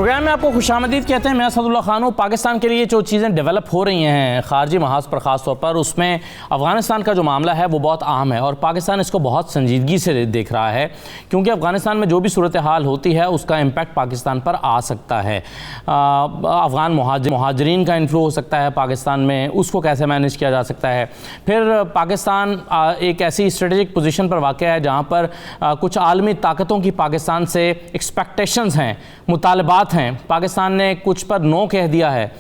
Programme में आपको खुशामदीद कहते हैं। मैं असदुल्ला खान हूँ। पाकिस्तान के लिए जो चीज़ें डेवलप हो रही हैं खारजी महाज पर ख़ास तौर पर, उसमें अफ़गानिस्तान का जो मामला है वो बहुत अहम है और पाकिस्तान इसको बहुत संजीदगी से देख रहा है, क्योंकि अफ़गानिस्तान में जो भी सूरत हाल होती है उसका इम्पैक्ट पाकिस्तान पर आ सकता है। अफ़गान मुहाजिरीन का इन्फ्लो हो सकता है पाकिस्तान में, उसको कैसे मैनेज किया जा सकता है। फिर पाकिस्तान एक ऐसी स्ट्रेटेजिक पोजीशन पर वाक़ है जहाँ पर कुछ आलमी ताकतों की पाकिस्तान से एक्सपेक्टेशंस हैं, मुतालबात हैं। पाकिस्तान ने कुछ पर नो कह दिया है,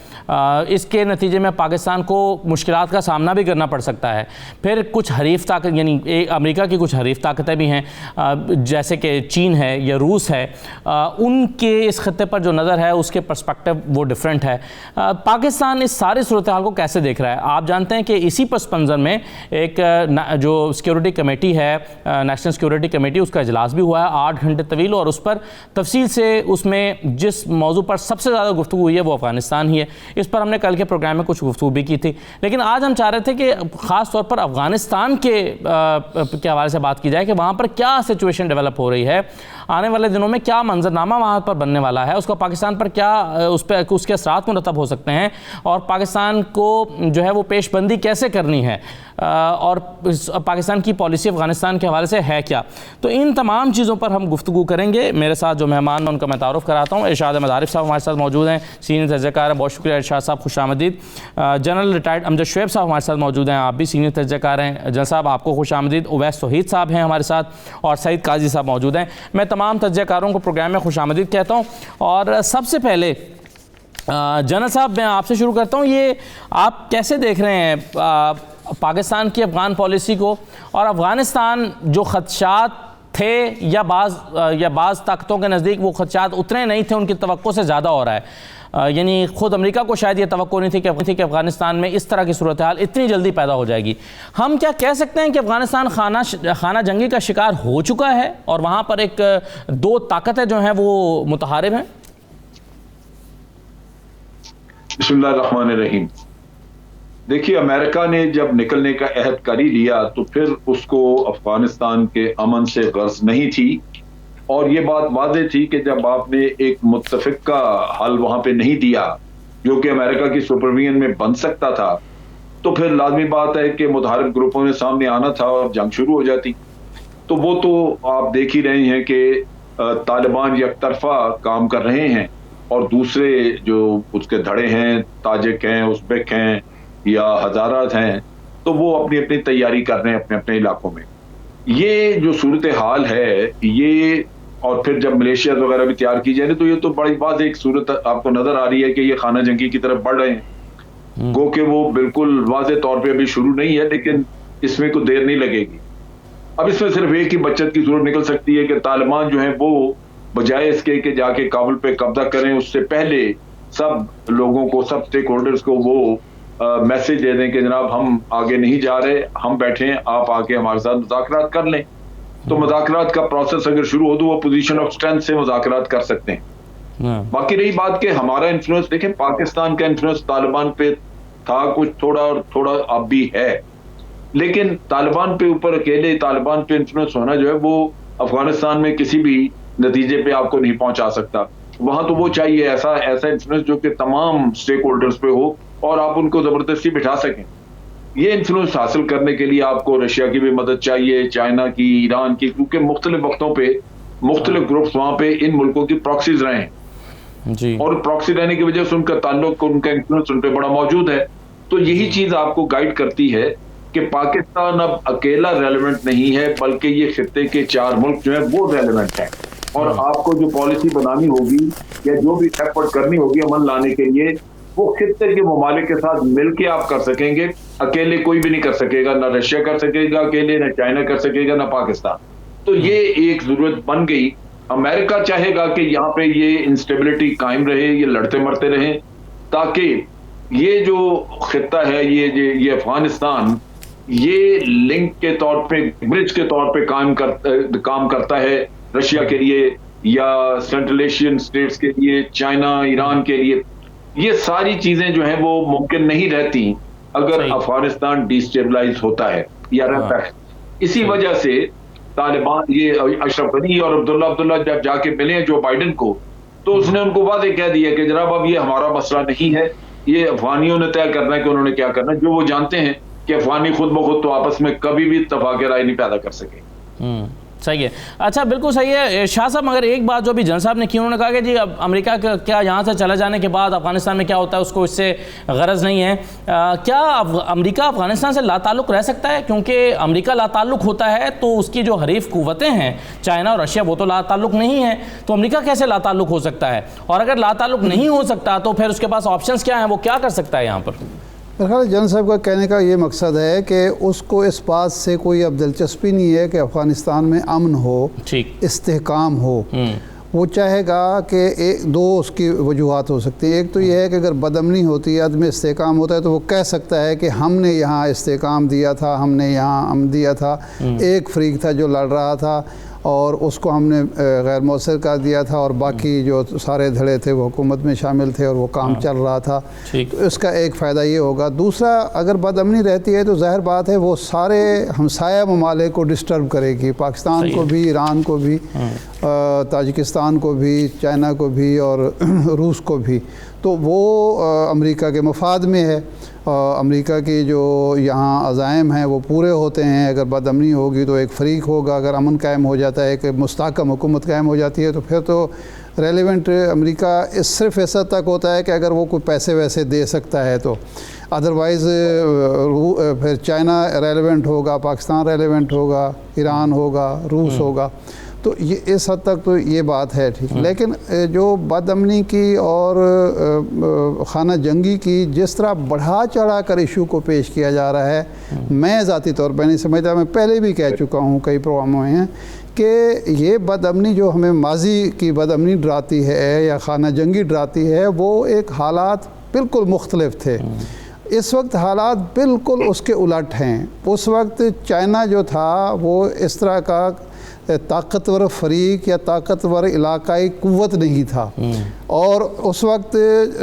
इसके नतीजे में पाकिस्तान को मुश्किलात का सामना भी करना पड़ सकता है। फिर कुछ हरीफ ताकत यानी अमेरिका की कुछ हरीफ ताकतें भी हैं, जैसे कि चीन है या रूस है, उनके इस खत्ते पर जो नज़र है उसके पर्सपेक्टिव वो डिफरेंट है। पाकिस्तान इस सारी सूरत हाल को कैसे देख रहा है? आप जानते हैं कि इसी पस मंज़र में एक जो सिक्योरिटी कमेटी है, नेशनल सिक्योरिटी कमेटी, उसका इजलास भी हुआ है 8 घंटे तवील, और उस पर तफसील से उसमें जिस मौजू पर सबसे ज़्यादा गुफ्तगू हुई है वो अफ़गानिस्तान ही है। इस पर हमने कल के प्रोग्राम में कुछ गुफ्तगू भी की थी, लेकिन आज हम चाह रहे थे कि ख़ास तौर पर अफ़गानिस्तान के हवाले से बात की जाए कि वहाँ पर क्या सिचुएशन डेवलप हो रही है, आने वाले दिनों में क्या मंजरनामा वहाँ पर बनने वाला है, उसका पाकिस्तान पर क्या उसके असरात मुरतब हो सकते हैं, और पाकिस्तान को जो है वो पेशबंदी कैसे करनी है, और पाकिस्तान की पॉलिसी अफ़गानिस्तान के हवाले से है क्या। तो इन तमाम चीज़ों पर हम गुफ्तगू करेंगे। मेरे साथ जो मेहमान उनका मैं तारुफ़ कराता हूँ। इरशाद अहमद आरिफ साहब हमारे साथ मौजूद हैं, सीनियर तजज़ियाकार हैं। बहुत शुक्रिया इरशाद साहब, खुशामदीद। जनरल रिटायर्ड अमजद शुएब साहब हमारे साथ मौजूद हैं, आप भी सीनियर तजज़ियाकार हैं। जनरल साहब आपको खुशामदीद। उवैस तौहीद साहब हैं हमारे साथ, और सईद काजी साहब मौजूद हैं। मैं तमाम तजज़ियाकारों को प्रोग्राम में खुशामदीद कहता हूँ। और सबसे पहले जनरल साहब मैं आपसे शुरू करता हूँ, ये आप कैसे देख रहे हैं पाकिस्तान की अफ़गान पॉलिसी को, और अफ़गानिस्तान जो खदशात थे या बाज़ ताकतों के नज़दीक वो खदशात उतने नहीं थे, उनकी तवक्को से ज़्यादा हो रहा है। यानी ख़ुद अमेरिका को शायद ये तवक्को नहीं थी कि अफ़गानिस्तान में इस तरह की सूरत हाल इतनी जल्दी पैदा हो जाएगी। हम क्या कह सकते हैं कि अफ़गानिस्तान खाना जंगी का शिकार हो चुका है और वहाँ पर एक दो ताकतें जो हैं वो मुतहारिब हैं? बिस्मिल्लाहिर्रहमानिर्रहीम। देखिए, अमेरिका ने जब निकलने का अहद कर ही लिया तो फिर उसको अफगानिस्तान के अमन से गर्ज नहीं थी, और ये बात वाज़ेह थी कि जब आपने एक मुत्तफ़िक का हल वहां पे नहीं दिया जो कि अमेरिका की सुपरविजन में बन सकता था, तो फिर लाजमी बात है कि मुतहारिब ग्रुपों ने सामने आना था और जंग शुरू हो जाती। तो वो तो आप देख ही रहे हैं कि तालिबान एक तरफा काम कर रहे हैं और दूसरे जो उसके धड़े हैं, ताजिक हैं, उज़्बेक हैं या हज़ारात हैं, तो वो अपनी अपनी तैयारी कर रहे हैं अपने अपने इलाकों में। ये जो सूरत हाल है ये, और फिर जब मलेशिया वगैरह भी तैयार की जाए तो ये तो बड़ी बात एक सूरत आपको नजर आ रही है कि ये खाना जंगी की तरफ बढ़ रहे हैं। गो कि वो बिल्कुल वाज़ेह तौर पे अभी शुरू नहीं है, लेकिन इसमें कोई देर नहीं लगेगी। अब इसमें सिर्फ एक ही बचत की सूरत निकल सकती है कि तालिबान जो है वो बजाय इसके कि जाके काबुल पे कब्जा करें, उससे पहले सब लोगों को, सब स्टेक होल्डर्स को वो मैसेज दे दें कि जनाब हम आगे नहीं जा रहे, हम बैठे हैं, आप आके हमारे साथ मुज़ाकरात कर लें। तो मुज़ाकरात का प्रोसेस अगर शुरू हो तो वो पोजीशन ऑफ स्ट्रेंथ से मुज़ाकरात कर सकते हैं। बाकी रही बात कि हमारा इन्फ्लुएंस, देखें पाकिस्तान का इन्फ्लुएंस तालिबान पे था कुछ थोड़ा और थोड़ा अब भी है, लेकिन तालिबान पे ऊपर अकेले तालिबान पे इन्फ्लुएंस होना जो है वो अफगानिस्तान में किसी भी नतीजे पे आपको नहीं पहुंचा सकता। वहां तो वो चाहिए ऐसा इन्फ्लुएंस जो कि तमाम स्टेक होल्डर्स पे हो और आप उनको जबरदस्ती बिठा सकें। ये इन्फ्लुएंस हासिल करने के लिए आपको रशिया की भी मदद चाहिए, चाइना की, ईरान की, क्योंकि मुख्तलिफ वक्तों पे मुख्तलिफ ग्रुप्स वहां पे इन मुल्कों की प्रॉक्सीज रहे हैं जी, और प्रॉक्सी रहने की वजह से उनका ताल्लुक, उनका इन्फ्लुएंस उन पे बड़ा मौजूद है। तो यही चीज आपको गाइड करती है कि पाकिस्तान अब अकेला रेलिवेंट नहीं है, बल्कि ये खित्ते के 4 मुल्क जो है वो रेलिवेंट है, और आपको जो पॉलिसी बनानी होगी या जो भी एफर्ट करनी होगी अमल लाने के लिए, वो खित्ते के ममालिक के साथ मिलके आप कर सकेंगे। अकेले कोई भी नहीं कर सकेगा, ना रशिया कर सकेगा अकेले, ना चाइना कर सकेगा, ना पाकिस्तान। तो ये एक जरूरत बन गई। अमेरिका चाहेगा कि यहाँ पे ये इंस्टेबिलिटी कायम रहे, ये लड़ते मरते रहें, ताकि ये जो खित्ता है, ये अफगानिस्तान, ये लिंक के तौर पे, ब्रिज के तौर पे काम करता है रशिया के लिए या सेंट्रल एशियन स्टेट्स के लिए, चाइना, ईरान के लिए। ये सारी चीजें जो हैं वो मुमकिन नहीं रहती अगर अफगानिस्तान डिस्टेबलाइज होता है या रहता है। इसी वजह से तालिबान, ये अशरफ गनी और अब्दुल्ला जब जाके मिले जो बाइडेन को, तो उसने उनको वादे कह दिया कि जनाब अब ये हमारा मसला नहीं है, ये अफगानियों ने तय करना है कि उन्होंने क्या करना है, जो वो जानते हैं कि अफगानी खुद ब खुद तो आपस में कभी भी इत्तेफाक राय नहीं पैदा कर सके। सही है। अच्छा, बिल्कुल सही है शाह साहब, मगर एक बात जो अभी जन साहब ने की, उन्होंने कहा कि जी अब अमेरिका का क्या यहाँ से चले जाने के बाद अफगानिस्तान में क्या होता है उसको इससे गरज नहीं है। क्या अमेरिका अफगानिस्तान से लाताल्लुक़ रह सकता है? क्योंकि अमेरिका लाताल्लुक़ होता है तो उसकी जो हरीफ कुव्वतें हैं चाइना और रशिया, वो तो लाताल्लुक़ नहीं है, तो अमेरिका कैसे लाताल्लुक़ हो सकता है? और अगर लाताल्लुक़ नहीं हो सकता तो फिर उसके पास ऑप्शंस क्या हैं, वो क्या कर सकता है यहाँ पर? मेरे ख्याल जन साहब का कहने का ये मकसद है कि उसको इस बात से कोई अब दिलचस्पी नहीं है कि अफ़गानिस्तान में अमन हो, इस्तेहकाम हो। वो चाहेगा कि एक दो उसकी वजूहात हो सकती हैं। एक तो ये है कि अगर बदअमनी होती है, अदम इस्तेहकाम होता है, तो वो कह सकता है कि हमने यहाँ इस्तेहकाम दिया था, हमने यहाँ अमन दिया था। एक फ्रीक था जो लड़ रहा था और उसको हमने गैर मौसर कर दिया था, और बाकी जो सारे धड़े थे वो हुकूमत में शामिल थे और वो काम चल रहा था। तो इसका एक फ़ायदा ये होगा। दूसरा, अगर बदअमनी रहती है तो ज़ाहिर बात है वो सारे हमसाया ममालिक को डिस्टर्ब करेगी, पाकिस्तान को भी, ईरान को भी, ताजिकिस्तान को भी, चाइना को भी और रूस को भी। तो वो अमेरिका के मफाद में है। अमेरिका की जो यहाँ अज़ाइम हैं वो पूरे होते हैं। अगर बदअमनी होगी तो एक फ़रीक होगा, अगर अमन कायम हो जाता है कि मुस्तहकम हुकूमत कायम हो जाती है तो फिर तो रेलिवेंट अमेरिका सिर्फ ऐसा तक होता है कि अगर वो कोई पैसे वैसे दे सकता है तो, अदरवाइज़ फिर चाइना रेलिवेंट होगा, पाकिस्तान रेलिवेंट होगा, ईरान होगा, रूस होगा। तो ये इस हद तक तो ये बात है, ठीक। लेकिन जो बदअमनी की और खाना जंगी की जिस तरह बढ़ा चढ़ा कर इशू को पेश किया जा रहा है, मैं ज़ाती तौर पर नहीं समझता। मैं पहले भी कह चुका हूँ कई प्रोग्रामों में कि ये बदअमनी जो हमें माजी की बदअमनी डराती है या खाना जंगी डराती है, वो एक हालात बिल्कुल मुख्तलिफ थे। इस वक्त हालात बिल्कुल उसके उलट हैं। उस वक्त चाइना जो था वो इस तरह का ताकतवर फरीक या ताकतवर इलाकाई कुव्वत नहीं था, और उस वक्त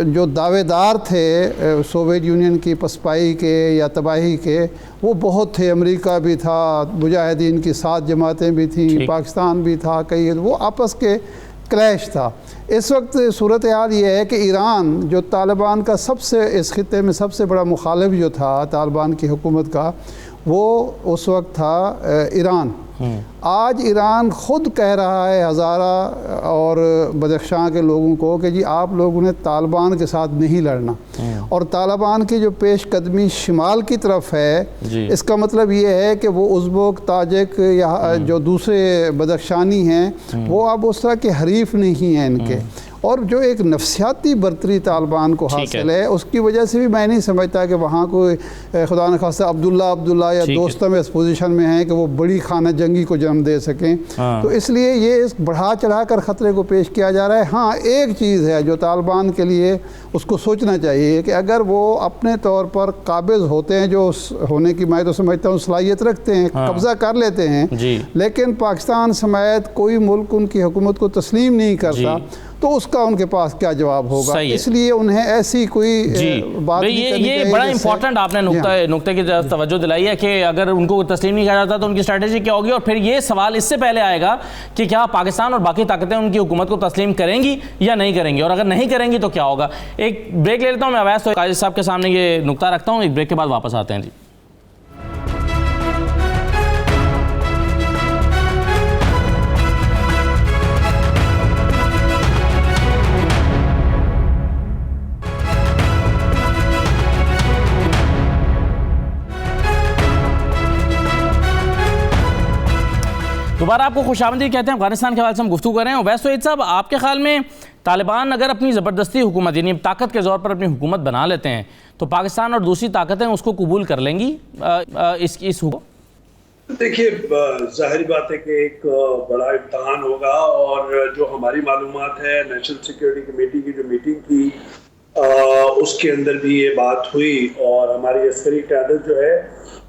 जो दावेदार थे सोवियत यूनियन की पसपाई के या तबाही के, वो बहुत थे। अमेरिका भी था, मुजाहिदीन की 7 जमातें भी थीं, पाकिस्तान भी था, कई, वो आपस के क्लैश था। इस वक्त सूरत हाल ये है कि ईरान जो तालिबान का सबसे, इस खित्ते में सबसे बड़ा मुखालिफ जो था तालिबान की हुकूमत का, वो उस वक्त था ईरान। आज ईरान खुद कह रहा है हज़ारा और बदख्शां के लोगों को कि जी आप लोगों ने तालिबान के साथ नहीं लड़ना, और तालिबान की जो पेशकदमी शिमाल की तरफ है, इसका मतलब ये है कि वो उज़्बेक, ताजिक या जो दूसरे बदख्शानी हैं वो अब उस तरह के हरीफ नहीं हैं इनके। और जो एक नफसियाती बर्तरी तालिबान को हासिल है, उसकी वजह से भी मैं नहीं समझता कि वहाँ कोई खुदा न खास्ता अब्दुल्ला या दोस्तम इस पोजीशन में हैं कि वो बड़ी खाना जंगी को जन्म दे सकें। तो इसलिए ये इस बढ़ा चढ़ा कर ख़तरे को पेश किया जा रहा है। हाँ, एक चीज़ है जो तालिबान के लिए उसको सोचना चाहिए कि अगर वो अपने तौर पर काबिज होते हैं, जो होने की मैं तो समझता हूँ सलाहियत रखते हैं, कब्ज़ा कर लेते हैं, लेकिन पाकिस्तान समेत कोई मुल्क उनकी हुकूमत को तस्लीम नहीं करता, तो उसका उनके पास क्या जवाब होगा। इसलिए उन्हें ऐसी कोई बात नहीं करनी चाहिए। ये बड़ा इंपॉर्टेंट आपने नुक्ते की तवज्जो दिलाई है कि अगर उनको तस्लीम नहीं किया जाता तो उनकी स्ट्रैटेजी क्या होगी। और फिर ये सवाल इससे पहले आएगा कि क्या पाकिस्तान और बाकी ताकतें उनकी हुकूमत को तस्लीम करेंगी या नहीं करेंगी, और अगर नहीं करेंगी तो क्या होगा। एक ब्रेक ले लेता हूँ मैं, अवैस तो काजी साहब के सामने ये नुक्ता रखता हूँ, एक ब्रेक के बाद वापस आते हैं जी। दोबारा आपको खुशामदीद कहते हैं। अफगानिस्तान के हवाले से हम गुफ्तगू कर रहे हैं। वैसे तो साहब, आपके ख्याल में तालिबान अगर अपनी ज़बरदस्ती हुकूमत यानी ताकत के ज़ोर पर अपनी हुकूमत बना लेते हैं तो पाकिस्तान और दूसरी ताकतें उसको कबूल कर लेंगी इस हुकूमत? देखिए, ज़ाहिर बात है कि एक बड़ा इम्तहान होगा, और जो हमारी मालूमात है नेशनल सिक्योरिटी कमेटी की जो मीटिंग थी उसके अंदर भी ये बात हुई, और हमारी अस्करी क़यादत जो है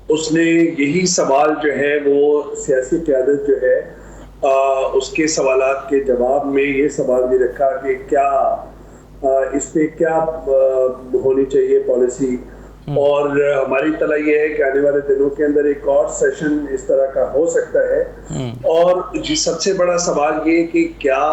उसने यही सवाल जो है वो सियासी क़यादत जो है उसके सवालात के जवाब में ये सवाल भी रखा कि क्या इस पे क्या होनी चाहिए पॉलिसी। और हमारी तला ये है कि आने वाले दिनों के अंदर एक और सेशन इस तरह का हो सकता है। और जी सबसे बड़ा सवाल ये कि क्या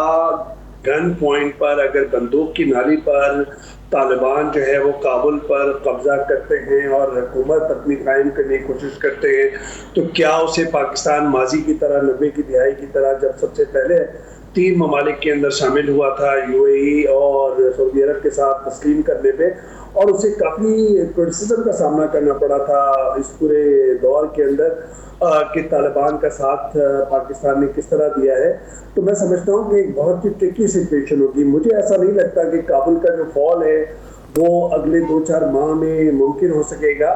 गन पॉइंट पर, अगर बंदूक की नाली पर तालिबान जो है वो काबुल पर कब्जा करते हैं और हुकूमत अपनी कायम करने की कोशिश करते हैं, तो क्या उसे पाकिस्तान माजी की तरह 90 की दिहाई की तरह जब सबसे पहले 3 ममालिक के अंदर शामिल हुआ था, यूएई और सऊदी अरब के साथ तस्लीम करने पे, और उसे काफ़ी क्रिटिसिज्म का सामना करना पड़ा था इस पूरे दौर के अंदर कि तालिबान का साथ पाकिस्तान ने किस तरह दिया है, तो मैं समझता हूँ कि एक बहुत ही ट्रिकी सिचुएशन होगी। मुझे ऐसा नहीं लगता कि काबुल का जो फॉल है वो अगले 2-4 माह में मुमकिन हो सकेगा।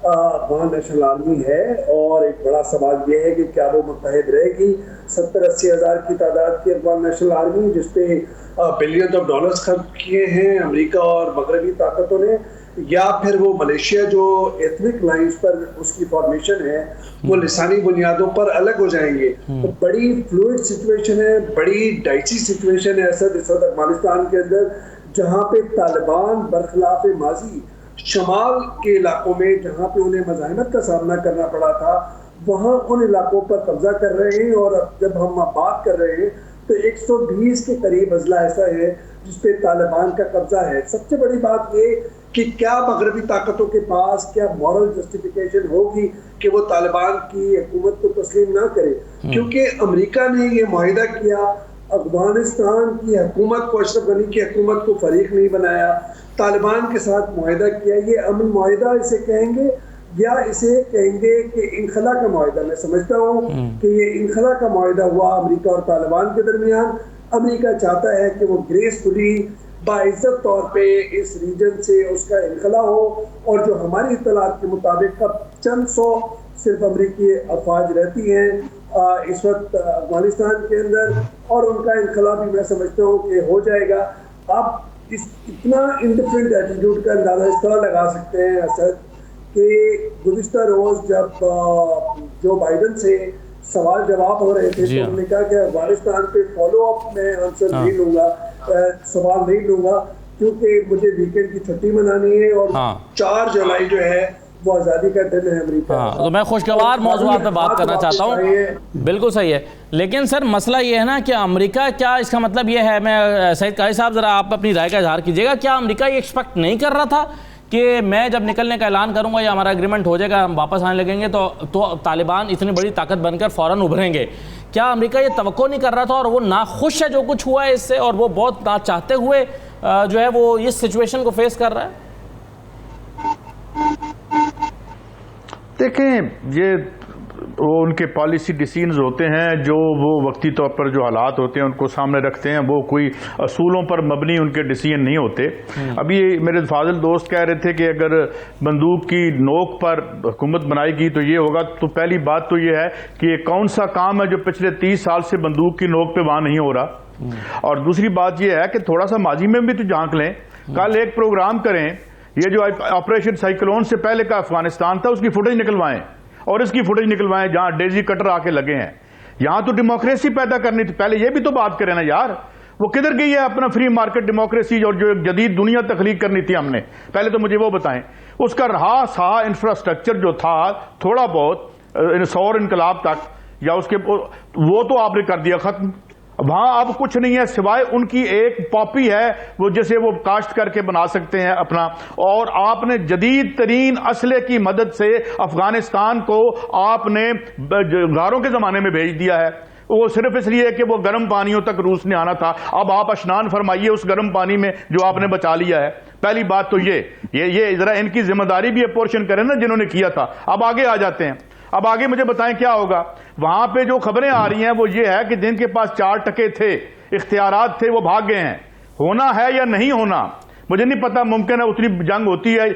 अफगान नेशनल आर्मी है और एक बड़ा सवाल ये है कि क्या वो मुत्तहिद रहेगी 70-80 हज़ार की तादाद की अफगान नेशनल आर्मी जिसपे बिलियन ऑफ डॉलर्स खर्च किए हैं अमेरिका और मगरबी ताकतों ने, या फिर वो मलेशिया जो एथनिक लाइंस पर उसकी फॉर्मेशन है वो लिसानी बुनियादों पर अलग हो जाएंगे। तो बड़ी फ्लूइड सिचुएशन है, बड़ी डाइसी सिचुएशन है असद इस वक्त अफगानिस्तान के अंदर, जहाँ पे तालिबान बरखिलाफ माजी शमाल के इलाकों में जहाँ पे उन्हें मज़ाहमत का सामना करना पड़ा था, वहाँ उन इलाकों पर कब्जा कर रहे हैं। और जब हम बात कर रहे हैं तो 120 के करीब अजला ऐसा है जिसपे तालिबान का कब्जा है। सबसे बड़ी बात ये कि क्या मगरबी ताकतों के पास क्या मॉरल जस्टिफिकेशन होगी कि वो तालिबान की हुकूमत को तस्लीम ना करे, क्योंकि अमेरिका ने ये मुआहिदा किया, अफगानिस्तान की हुकूमत को, अशरफ गनी की हुकूमत को फरीक नहीं बनाया, तालिबान के साथ मुआहिदा किया। ये अमन मुआहिदा इसे कहेंगे या इसे कहेंगे कि इनखला का मुआहिदा? मैं समझता हूँ कि ये इनखला का मुआहिदा हुआ अमेरिका और तालिबान के दरमियान। अमेरिका चाहता है कि वो ग्रेसफुली बाइज्जत तौर पे इस रीजन से उसका इनखला हो, और जो हमारी इत्तलात के मुताबिक अब चंद सौ सिर्फ अमरीकी अफवाज रहती हैं इस वक्त अफगानिस्तान के अंदर, और उनका इनखला भी मैं समझता हूँ कि हो जाएगा। आप इस इतना इंडिफरेंट एटीट्यूड का अंदाजा इस तरह लगा सकते हैं असद कि गुज़िश्ता रोज़ जब जो बाइडन से सवाल जवाब हो रहे थे तो उन्होंने कहा कि अफगानिस्तान पे फॉलो अप में आंसर नहीं लूँगा, सवाल नहीं लूँगा, क्योंकि मुझे वीकेंड की छुट्टी मनानी है और 4 जुलाई जो है वो आज़ादी का दिन है अमेरिका। तो मैं खुशगवार मौज़ूआत पे बात करना चाहता हूँ। बिल्कुल सही है, लेकिन सर मसला ये है ना कि अमेरिका, क्या इसका मतलब ये है, मैं सईद कारी साहब ज़रा आप अपनी राय का इजहार कीजिएगा, क्या अमेरिका ये एक्सपेक्ट नहीं कर रहा था कि मैं जब निकलने का ऐलान करूंगा या हमारा एग्रीमेंट हो जाएगा, हम वापस आने लगेंगे तो तालिबान इतनी बड़ी ताकत बनकर फ़ौरन उभरेंगे? क्या अमेरिका ये तवक्को नहीं कर रहा था और वो नाखुश है जो कुछ हुआ है इससे, और वो बहुत ना चाहते हुए जो है वो इस सिचुएशन को फेस कर रहा है? देखें, ये वो उनके पॉलिसी डिसीजंस होते हैं जो वो वक्ती तौर पर जो हालात होते हैं उनको सामने रखते हैं, वो कोई असूलों पर मबनी उनके डिसीजन नहीं होते। अभी मेरे फाजिल दोस्त कह रहे थे कि अगर बंदूक की नोक पर हुकूमत बनाएगी तो ये होगा, तो पहली बात तो ये है कि कौन सा काम है जो पिछले 30 साल से बंदूक की नोक पे वहां नहीं हो रहा। और दूसरी बात ये है कि थोड़ा सा माजी में भी तो झांक लें, कल एक प्रोग्राम करें, ये जो ऑपरेशन साइक्लोन से पहले का अफगानिस्तान था उसकी फुटेज निकलवाएं और इसकी फुटेज निकलवाएं जहां डेजी कटर आके लगे हैं। यहां तो डेमोक्रेसी पैदा करनी थी, पहले ये भी तो बात करें ना यार, वो किधर गई है अपना फ्री मार्केट डेमोक्रेसी और जो एक जदीद दुनिया तख्लीक करनी थी हमने, पहले तो मुझे वो बताएं। उसका रहा सा इंफ्रास्ट्रक्चर जो था थोड़ा बहुत सौर इनकलाब तक या उसके वो तो आपने कर दिया खत्म। वहां अब कुछ नहीं है सिवाय उनकी एक पॉपी है वो जिसे वो काश्त करके बना सकते हैं अपना, और आपने जदीद तरीन असले की मदद से अफगानिस्तान को आपने गारों के जमाने में भेज दिया है, वो सिर्फ इसलिए कि वो गर्म पानियों तक रूस ने आना था। अब आप स्नान फरमाइए उस गर्म पानी में जो आपने बचा लिया है। पहली बात तो ये जरा इनकी जिम्मेदारी भी अपोर्शन करें ना जिन्होंने किया था। अब आगे आ जाते हैं, अब आगे मुझे बताएं क्या होगा। वहां पे जो खबरें आ रही हैं वो ये है कि जिनके पास 4 टके थे, इख्तियारात थे, वो भाग गए हैं। होना है या नहीं होना मुझे नहीं पता, मुमकिन है उतनी जंग होती है।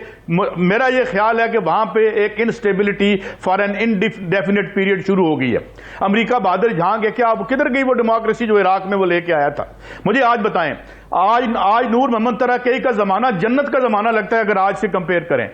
मेरा ये ख्याल है कि वहां पे एक instability for an indefinite period शुरू हो गई है। अमेरिका बहादुर झांग है क्या, अब किधर गई वो डेमोक्रेसी जो इराक में वो लेके आया था? मुझे आज बताएं, आज नूर मोहम्मद तरक्की का जमाना जन्नत का जमाना लगता है अगर आज से कंपेयर करें।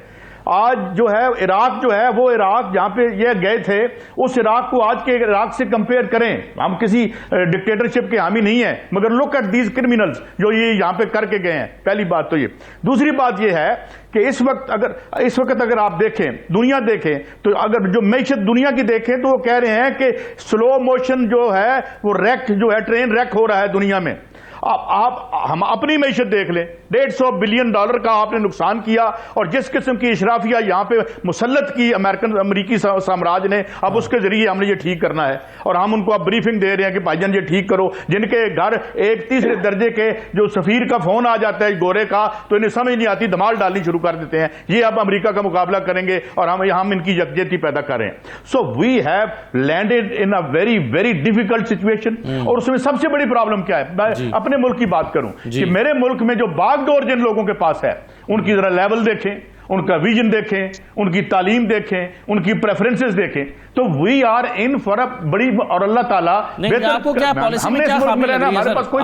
आज जो है इराक जो है वो इराक जहां पे ये गए थे उस इराक को आज के इराक से कंपेयर करें। हम किसी डिक्टेटरशिप के हामी नहीं है, मगर लुक एट दीज क्रिमिनल्स जो ये यहां पे करके गए हैं। पहली बात तो ये। दूसरी बात ये है कि इस वक्त अगर आप देखें, दुनिया देखें, तो अगर जो मैशत दुनिया की देखें तो वो कह रहे हैं कि स्लो मोशन जो है वो रैक जो है ट्रेन रैक हो रहा है दुनिया में। हम अपनी मैशत देख लें, $150 बिलियन का आपने नुकसान किया, और जिस किस्म की इशराफिया यहाँ पे मुसल्लत की अमेरिकी साम्राज्य ने, अब उसके जरिए हमने ये ठीक करना है, और हम उनको अब ब्रीफिंग दे रहे हैं कि भाईजान ये ठीक करो। जिनके घर एक तीसरे दर्जे के जो सफीर का फोन आ जाता है गोरे का, तो इन्हें समझ नहीं आती, धमाल डालनी शुरू कर देते हैं, ये अब अमेरिका का मुकाबला करेंगे और हम इनकी यकजहती पैदा कर रहे हैं। So we have landed in a very very difficult situation. और उसमें सबसे बड़ी प्रॉब्लम क्या है, मैं अपने मुल्क की बात करूं कि मेरे मुल्क में जो बागडोर जिन लोगों के पास है, उनकी जरा लेवल देखें, उनका विजन देखें, उनकी तालीम देखें, उनकी प्रेफरेंसेस देखें, तो we are in for a बड़ी, और अल्लाह ताला आपको क्या पॉलिसी में क्या खामी लग रही है सर?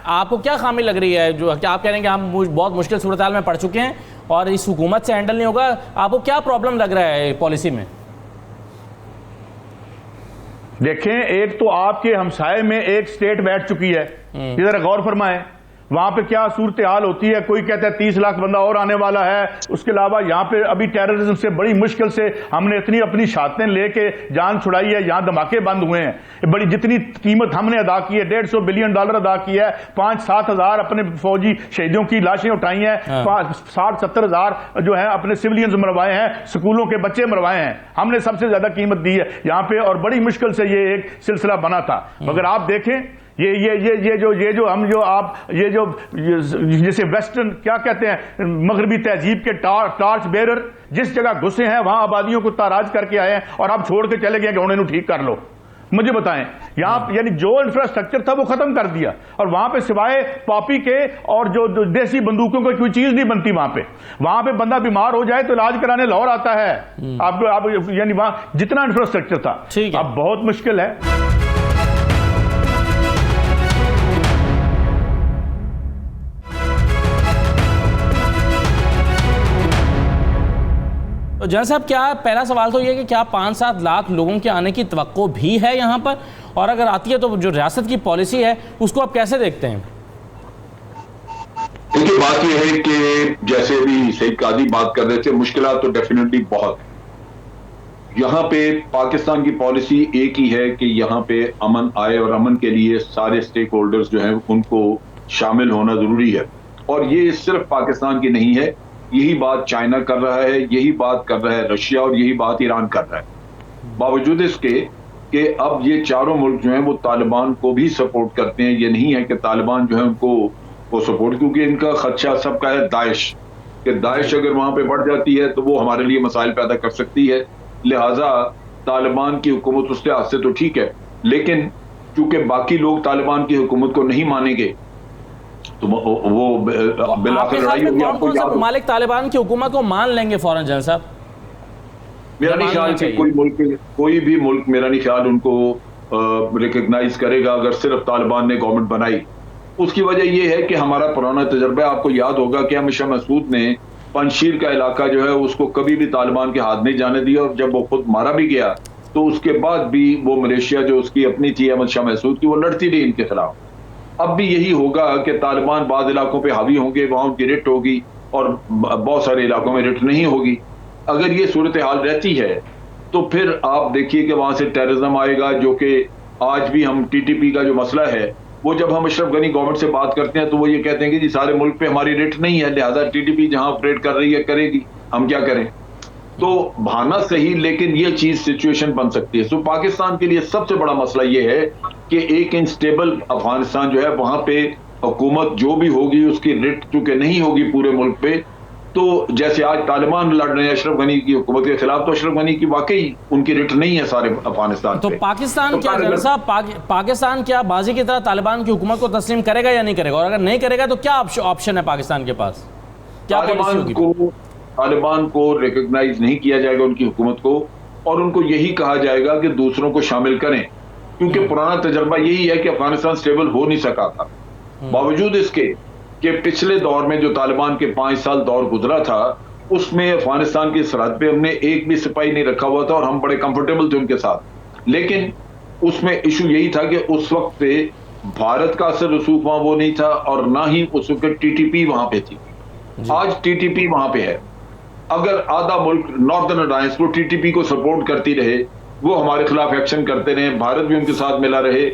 आपको क्या खामी लग रही है जो आप कह रहे हैं कि हम बहुत मुश्किल सूरत हाल में पड़ चुके हैं और इस हुकूमत से हैंडल नहीं होगा? आपको क्या प्रॉब्लम लग रहा है पॉलिसी में? देखें, एक तो आपके हमसाये में एक स्टेट बैठ चुकी है, जरा गौर फरमाएं वहां पे क्या सूरत हाल होती है। कोई कहता है 30 लाख बंदा और आने वाला है। उसके अलावा यहाँ पे अभी टेररिज्म से बड़ी मुश्किल से हमने इतनी अपनी शातें लेके जान छुड़ाई है, यहाँ धमाके बंद हुए हैं। बड़ी जितनी कीमत हमने अदा की है, $150 बिलियन अदा किया है, 5-7 हजार अपने फौजी शहीदों की लाशें उठाई हैं, 60-70 हजार जो है अपने सिविलियंस मरवाए हैं, स्कूलों के बच्चे मरवाए हैं, हमने सबसे ज्यादा कीमत दी है यहाँ पे, और बड़ी मुश्किल से ये एक सिलसिला बना था। मगर आप देखें ये जो जैसे वेस्टर्न क्या कहते हैं, मगरबी तहजीब के टार्च बेरर जिस जगह घुसे हैं वहां आबादियों को ताराज करके आए हैं, और अब छोड़ के चले गए कि उन्हें ठीक कर लो। मुझे बताएं, यहाँ यानी जो इंफ्रास्ट्रक्चर था वो खत्म कर दिया, और वहां पे सिवाय पॉपी के और जो देसी बंदूकों की कोई चीज नहीं बनती वहां पे बंदा बीमार हो जाए तो इलाज कराने लाहौर आता है। आप यानी वहां जितना इंफ्रास्ट्रक्चर था अब बहुत मुश्किल है। तो जनरल साहब, क्या पहला सवाल तो ये कि क्या 5-7 लाख लोगों के आने की तवक्को भी है यहाँ पर, और अगर आती है तो जो रियासत की पॉलिसी है उसको आप कैसे देखते हैं? देखिए, बात यह है कि जैसे भी सईद काजी बात कर रहे थे, मुश्किलात तो डेफिनेटली बहुत है। यहाँ पे पाकिस्तान की पॉलिसी एक ही है कि यहाँ पे अमन आए, और अमन के लिए सारे स्टेक होल्डर्स जो हैं उनको शामिल होना जरूरी है। और ये सिर्फ पाकिस्तान की नहीं है, यही बात चाइना कर रहा है, यही बात कर रहा है रशिया, और यही बात ईरान कर रहा है। बावजूद इसके कि अब ये चारों मुल्क जो हैं वो तालिबान को भी सपोर्ट करते हैं। ये नहीं है कि तालिबान जो है उनको वो सपोर्ट, क्योंकि इनका खदशा सबका है दाइश, कि दाइश अगर वहां पे बढ़ जाती है तो वो हमारे लिए मसाइल पैदा कर सकती है। लिहाजा तालिबान की हुकूमत उसके हाथ से तो ठीक है, लेकिन चूंकि बाकी लोग तालिबान की हुकूमत को नहीं मानेंगे तो वो ममालिक तालिबान की हुकूमत को मान लेंगे फौरन? जनरल साहब, मेरा नहीं ख्याल कि कोई भी मुल्क मेरा नहीं ख्याल उनको रिकग्नाइज करेगा अगर सिर्फ तालिबान ने गवर्नमेंट बनाई। उसकी वजह यह है कि हमारा पुराना तजर्बा, आपको याद होगा कि हमें शाह मसूद ने पंजशीर का इलाका जो है उसको कभी भी तालिबान के हाथ नहीं जाने दिया, और जब वो खुद मारा भी गया तो उसके बाद भी वो मलेशिया जो उसकी अपनी थी अहमद शाह मसूद की, वो लड़ती रही इनके खिलाफ। अब भी यही होगा कि तालिबान बाद इलाकों पे हावी होंगे, वहां उनकी रिट होगी, और बहुत सारे इलाकों में रिट नहीं होगी। अगर ये सूरत हाल रहती है तो फिर आप देखिए कि वहां से टेररिज्म आएगा, जो कि आज भी हम टीटीपी का जो मसला है, वो जब हम अशरफ गनी गवर्नमेंट से बात करते हैं तो वो ये कहते हैं कि जी सारे मुल्क पे हमारी रिट नहीं है, लिहाजा टीटीपी जहां ऑपरेट कर रही है करेगी, हम क्या करें। तो बहाना सही, लेकिन ये चीज सिचुएशन बन सकती है। सो पाकिस्तान के लिए सबसे बड़ा मसला ये है कि एक इनस्टेबल अफगानिस्तान जो है, वहां पे हुकूमत जो भी होगी उसकी रिट चूंकि नहीं होगी पूरे मुल्क पे, तो जैसे आज तालिबान लड़ रहे हैं अशरफ गनी की हुकूमत के खिलाफ, तो अशरफ गनी की वाकई उनकी रिट नहीं है सारे अफगानिस्तान तो पे। पाकिस्तान तो क्या जनरल साहब, पाकिस्तान क्या बाजी की तरह तालिबान की हुकूमत को तस्लीम करेगा या नहीं करेगा? और अगर नहीं करेगा तो क्या ऑप्शन है पाकिस्तान के पास? क्या पॉलिसी होगी? तालिबान को रिकग्नाइज नहीं किया जाएगा उनकी हुकूमत को, और उनको यही कहा जाएगा कि दूसरों को शामिल करें, क्योंकि पुराना तजर्बा यही है कि अफगानिस्तान स्टेबल हो नहीं सका था। बावजूद इसके कि पिछले दौर में जो तालिबान के 5 साल दौर गुजरा था, उसमें अफगानिस्तान की सरहद पे हमने एक भी सिपाही नहीं रखा हुआ था, और हम बड़े कंफर्टेबल थे उनके साथ। लेकिन उसमें इशू यही था कि उस वक्त पे भारत का असर रसूख वहां वो नहीं था, और ना ही उस वक्त टीटीपी वहां पे थी। आज टीटीपी वहां पे है। अगर आधा मुल्क नॉर्दर्न अलायंस वो टीटीपी को सपोर्ट करती रहे, वो हमारे खिलाफ एक्शन करते रहे, भारत भी उनके साथ मिला रहे,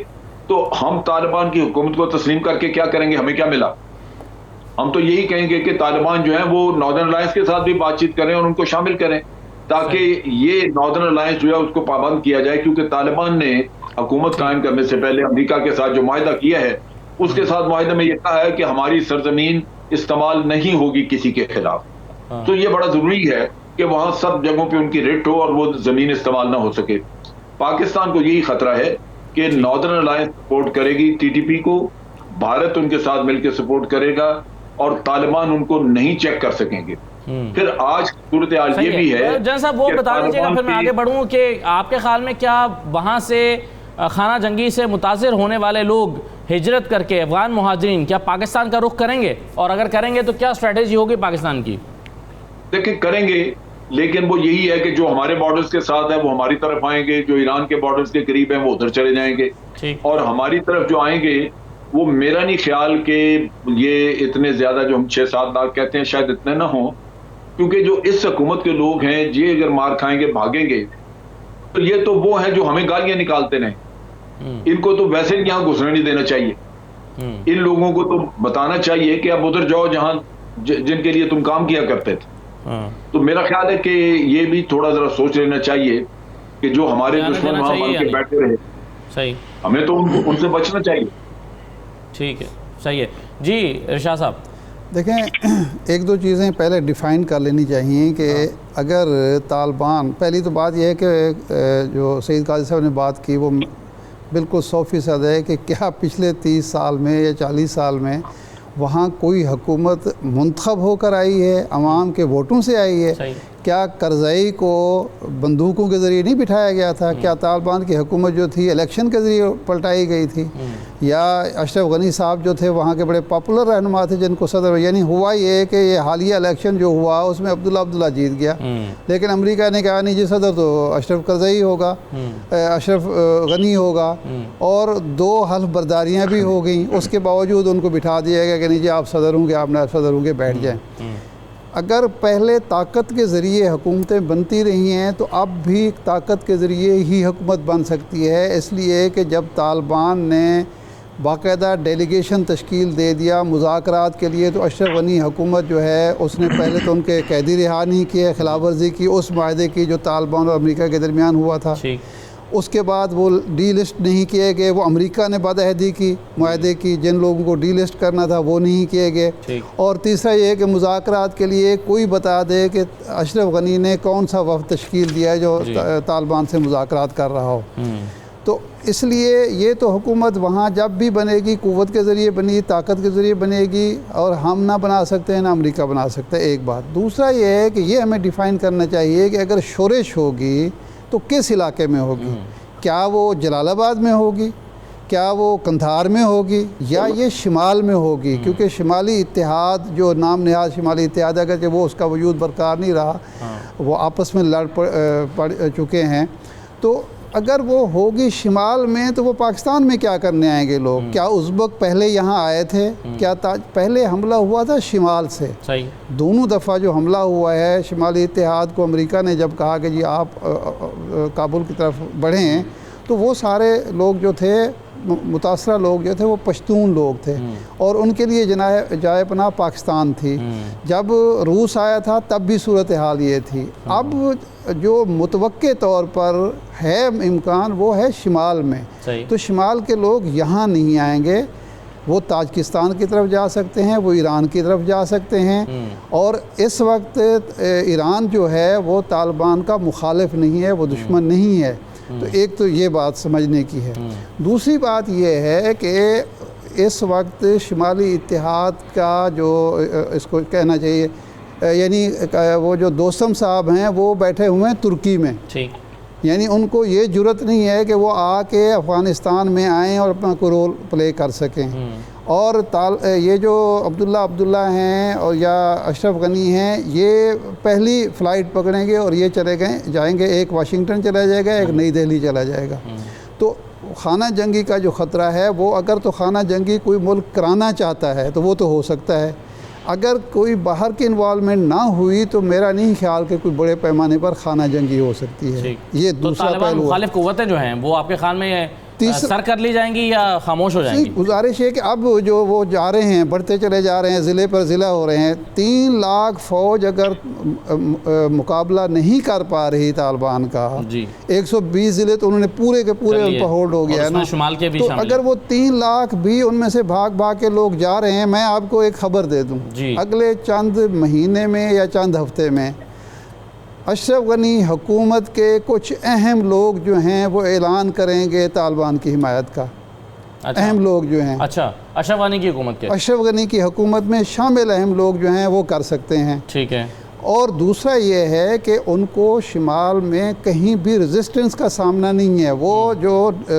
तो हम तालिबान की हुकूमत को तस्लीम करके क्या करेंगे? हमें क्या मिला? हम तो यही कहेंगे कि तालिबान जो है वो नॉर्दर्न अलायंस के साथ भी बातचीत करें और उनको शामिल करें, ताकि ये नॉर्दर्न अलायंस जो है उसको पाबंद किया जाए, क्योंकि तालिबान ने हुकूमत कायम करने से पहले अमेरिका के साथ जो मुआहिदा किया है, उसके साथ मुआहिदे में यह कहा है कि हमारी सरजमीन इस्तेमाल नहीं होगी किसी के खिलाफ। तो ये बड़ा जरूरी है कि वहां सब जगहों पे उनकी रिट हो और वो जमीन इस्तेमाल ना हो सके। पाकिस्तान को यही खतरा है कि नॉर्दर्न अलायंस सपोर्ट करेगी टीटीपी को, भारत उनके साथ मिलकर सपोर्ट करेगा और तालिबान उनको नहीं चेक कर सकेंगे। फिर आज सूरत हाल ये भी है। जन साहब वो बता दीजिएगा, फिर मैं आगे बढ़ूँ, कि आपके ख्याल में क्या वहाँ से खाना जंगी से मुतासिर होने वाले लोग हिजरत करके अफगान मुहाजिरीन क्या पाकिस्तान का रुख करेंगे, और अगर करेंगे तो क्या स्ट्रेटेजी होगी पाकिस्तान की? देखिए करेंगे, लेकिन वो यही है कि जो हमारे बॉर्डर्स के साथ है वो हमारी तरफ आएंगे, जो ईरान के बॉर्डर्स के करीब है वो उधर चले जाएंगे, और हमारी तरफ जो आएंगे वो मेरा नहीं ख्याल कि ये इतने ज्यादा जो हम 6-7 लाख कहते हैं शायद इतने ना हो, क्योंकि जो इस हुकूमत के लोग हैं ये अगर मार खाएंगे भागेंगे तो ये तो वो हैं जो हमें गालियां निकालते रहे। इनको तो वैसे भी यहाँ घुसने नहीं देना चाहिए। इन लोगों को तो बताना चाहिए कि अब उधर जाओ जहां जिनके लिए तुम काम किया करते थे। तो मेरा ख्याल है कि ये भी थोड़ा जरा सोच लेना चाहिए कि जो हमारे दुश्मन वहां बन के बैठे रहे, सही, हमें तो उनसे बचना चाहिए। ठीक है, सही है जी। इरशाद साहब देखें, एक दो चीज़ें पहले डिफ़ाइन कर लेनी चाहिए कि अगर तालिबान, पहली तो बात यह है कि जो सईद काजी साहब ने बात की वो बिल्कुल 100% है कि क्या पिछले 30 साल में या 40 साल में वहाँ कोई हुकूमत मुंतखब होकर आई है, अवाम के वोटों से आई है? क्या करज़ई को बंदूकों के ज़रिए नहीं बिठाया गया था? क्या तालिबान की हुकूमत जो थी इलेक्शन के ज़रिए पलटाई गई थी? या अशरफ गनी साहब जो थे वहाँ के बड़े पॉपुलर रहनुमा थे जिनको सदर, यानी हुआ ये कि ये हालिया इलेक्शन जो हुआ उसमें अब्दुल्ला जीत गया, लेकिन अमेरिका ने कहा नहीं जी सदर तो अशरफ करज़ई होगा, अशरफ गनी होगा, और 2 हल्फ बर्दारियाँ भी हो गई, उसके बावजूद उनको बिठा दिया गया कि नहीं जी आप सदर होंगे, आप नायब सदर होंगे, बैठ जाएँ। अगर पहले ताकत के ज़रिए हुकूमतें बनती रही हैं तो अब भी ताकत के ज़रिए ही हुकूमत बन सकती है, इसलिए कि जब तालिबान ने बाकायदा डेलीगेशन तश्कील दे दिया मुज़ाकरात के लिए, तो अशरफ गनी हुकूमत जो है उसने पहले तो उनके कैदी रिहा नहीं किए, खिलाफ वर्जी की उस माहदे की जो तालिबान और अमेरिका के दरमियान हुआ था। उसके बाद वो डी लिस्ट नहीं किए गए, वो अमेरिका ने बदअहदी की मुआहदे की, जिन लोगों को डी लिस्ट करना था वो नहीं किए गए। और तीसरा ये है कि मुज़ाकरात के लिए कोई बता दे कि अशरफ गनी ने कौन सा वफ़द तश्कील दिया है जो तालिबान से मुज़ाकरात कर रहा हो। तो इसलिए ये तो हुकूमत वहाँ जब भी बनेगी क़ुव्वत के ज़रिए बनी, ताकत के ज़रिए बनेगी, और हम ना बना सकते हैं ना अमेरिका बना सकता है, एक बात। दूसरा ये है कि ये हमें डिफ़ाइन करना चाहिए कि अगर शोरिश होगी तो किस इलाके में होगी? क्या वो जलालाबाद में होगी, क्या वो कंधार में होगी, या ये शिमाल में होगी? क्योंकि शिमाली इत्तेहाद जो नाम नहाद शिमाली इत्तेहाद, अगर वो उसका वजूद बरकरार नहीं रहा, वो आपस में लड़ पड़ चुके हैं, तो अगर वो होगी शिमाल में तो वो पाकिस्तान में क्या करने आएंगे लोग? क्या उज़्बक पहले यहाँ आए थे? क्या पहले हमला हुआ था शिमाल से? सही। दोनों दफ़ा जो हमला हुआ है शिमाली इत्तेहाद को, अमेरिका ने जब कहा कि जी आप काबुल की तरफ बढ़ें, तो वो सारे लोग जो थे, मुतासरा लोग जो थे वो पश्तून लोग थे, और उनके लिए जाए पनाह पाकिस्तान थी। जब रूस आया था तब भी सूरत हाल ये थी। अब जो मुतवक्के तौर पर है इम्कान वो है शिमाल में, तो शिमाल के लोग यहाँ नहीं आएंगे, वो ताजिकिस्तान की तरफ जा सकते हैं, वो ईरान की तरफ जा सकते हैं। और इस वक्त ईरान जो है वो तालिबान का मुखालिफ नहीं है, वो दुश्मन नहीं है। तो एक तो ये बात समझने की है। दूसरी बात ये है कि इस वक्त शिमाली इत्तेहाद का जो इसको कहना चाहिए, यानी वो जो दोस्तम साहब हैं वो बैठे हुए हैं तुर्की में, यानी उनको ये जुर्रत नहीं है कि वो आके अफ़गानिस्तान में आएँ और अपना कोई रोल प्ले कर सकें। और ये जो अब्दुल्ला हैं और या अशरफ गनी हैं, ये पहली फ़्लाइट पकड़ेंगे और ये चले जाएंगे, एक वाशिंगटन चला जाएगा, एक नई दिल्ली चला जाएगा। तो खाना जंगी का जो ख़तरा है वो, अगर तो खाना जंगी कोई मुल्क कराना चाहता है तो वो तो हो सकता है, अगर कोई बाहर की इन्वॉल्वमेंट ना हुई तो मेरा नहीं ख्याल कि कोई बड़े पैमाने पर खाना जंगी हो सकती है। ये दूसरा पहलू। मुखालिफ क़ुव्वतें जो हैं वो आपके ख्याल में सर कर ली जाएंगी या खामोश हो जाएंगी? गुजारिश है कि अब जो वो जा रहे हैं, बढ़ते चले जा रहे हैं, ज़िले पर ज़िला हो रहे हैं। 3 लाख फ़ौज अगर मुकाबला नहीं कर पा रही तालिबान का, 120 ज़िले तो उन्होंने पूरे के पूरे उन पर होल्ड हो गया है ना, शुमाल के भी तो अगर वो 3 लाख भी उनमें से भाग भाग के लोग जा रहे हैं, मैं आपको एक खबर दे दूँ, अगले चंद महीने में या चंद हफ्ते में अशरफ गनी हुकूमत के कुछ अहम लोग जो हैं वो ऐलान करेंगे तालिबान की हिमायत का। अहम लोग जो हैं, अच्छा, अशरफ गनी की हुकूमत के, अशरफ गनी की हुकूमत में शामिल अहम लोग जो हैं वो कर सकते हैं। ठीक है। और दूसरा ये है कि उनको शिमाल में कहीं भी रेजिस्टेंस का सामना नहीं है। वो जो